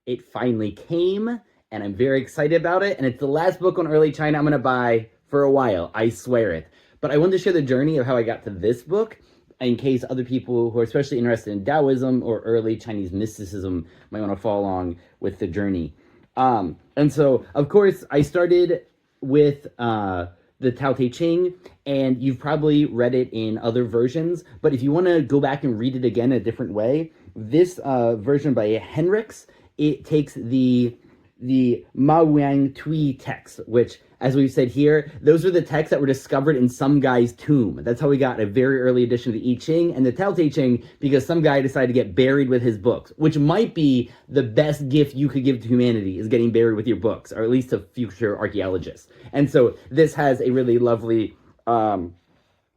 it finally came, and I'm very excited about it. And it's the last book on early China I'm going to buy for a while. I swear it. But I wanted to share the journey of how I got to this book in case other people who are especially interested in Taoism or early Chinese mysticism might want to follow along with the journey. And so, of course, I started with the Tao Te Ching, and you've probably read it in other versions. But if you want to go back and read it again a different way, this version by Henricks, it takes the Ma Wang Tui text, which, as we've said here, those are the texts that were discovered in some guy's tomb. That's how we got a very early edition of the I Ching and the Tao Te Ching, because some guy decided to get buried with his books, which might be the best gift you could give to humanity, is getting buried with your books, or at least to future archaeologists. And so this has a really lovely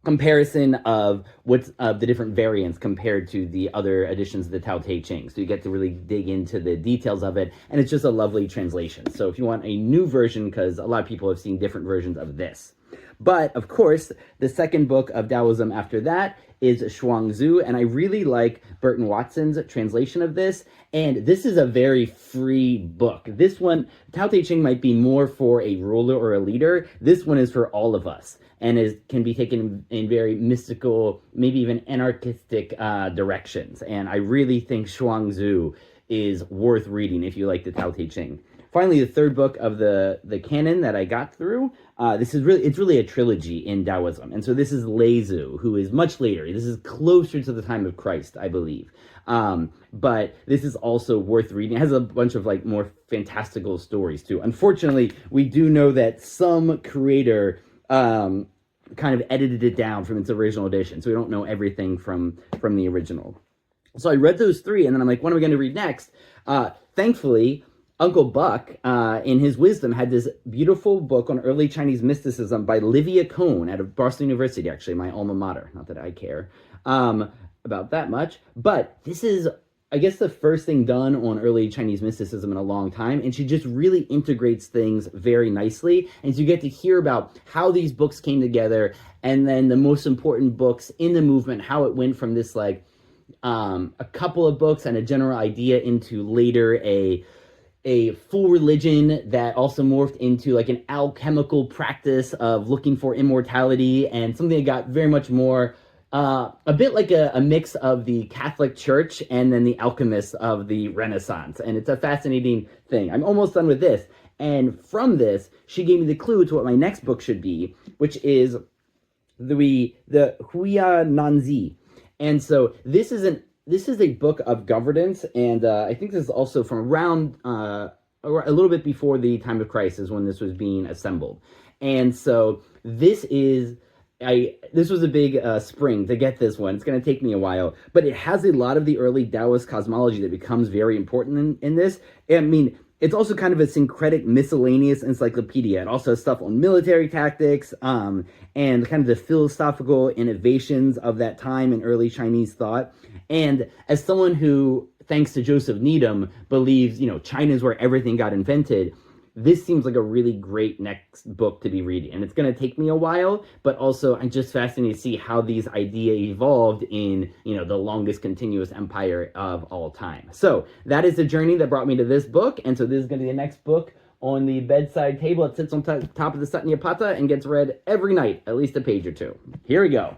comparison of what's the different variants compared to the other editions of the Tao Te Ching. So you get to really dig into the details of it, and it's just a lovely translation. So if you want a new version, because a lot of people have seen different versions of this. But, of course, the second book of Taoism after that is Zhuangzi, and I really like Burton Watson's translation of this, and this is a very free book. This one, Tao Te Ching might be more for a ruler or a leader. This one is for all of us, and can be taken in very mystical, maybe even anarchistic directions, and I really think Zhuangzi is worth reading if you like the Tao Te Ching. Finally, the third book of the canon that I got through, it's really a trilogy in Taoism. And so this is Leizu, who is much later. This is closer to the time of Christ, I believe. But this is also worth reading. It has a bunch of more fantastical stories too. Unfortunately, we do know that some creator kind of edited it down from its original edition. So we don't know everything from the original. So I read those three, and then I'm like, what am I going to read next? Thankfully, Uncle Buck, in his wisdom, had this beautiful book on early Chinese mysticism by Livia Cohn out of Boston University, actually, my alma mater. Not that I care about that much. But this is, I guess, the first thing done on early Chinese mysticism in a long time. And she just really integrates things very nicely. And so you get to hear about how these books came together, and then the most important books in the movement, how it went from this, a couple of books and a general idea into later a full religion that also morphed into an alchemical practice of looking for immortality, and something that got very much more a bit like a mix of the Catholic Church and then the alchemists of the Renaissance. And it's a fascinating thing. I'm almost done with this. And from this, she gave me the clue to what my next book should be, which is the Huainanzi. And so this is a book of governance, and I think this is also from around a little bit before the time of Christ is when this was being assembled. And so this was a big spring to get this one. It's going to take me a while, but it has a lot of the early Taoist cosmology that becomes very important in this. I mean, it's also kind of a syncretic miscellaneous encyclopedia. It also has stuff on military tactics and kind of the philosophical innovations of that time in early Chinese thought. And as someone who, thanks to Joseph Needham, believes, China is where everything got invented, this seems like a really great next book to be reading. And it's going to take me a while, but also I'm just fascinated to see how these ideas evolved in, the longest continuous empire of all time. So that is the journey that brought me to this book. And so this is going to be the next book on the bedside table. It sits on top of the Satya Pata and gets read every night, at least a page or two. Here we go.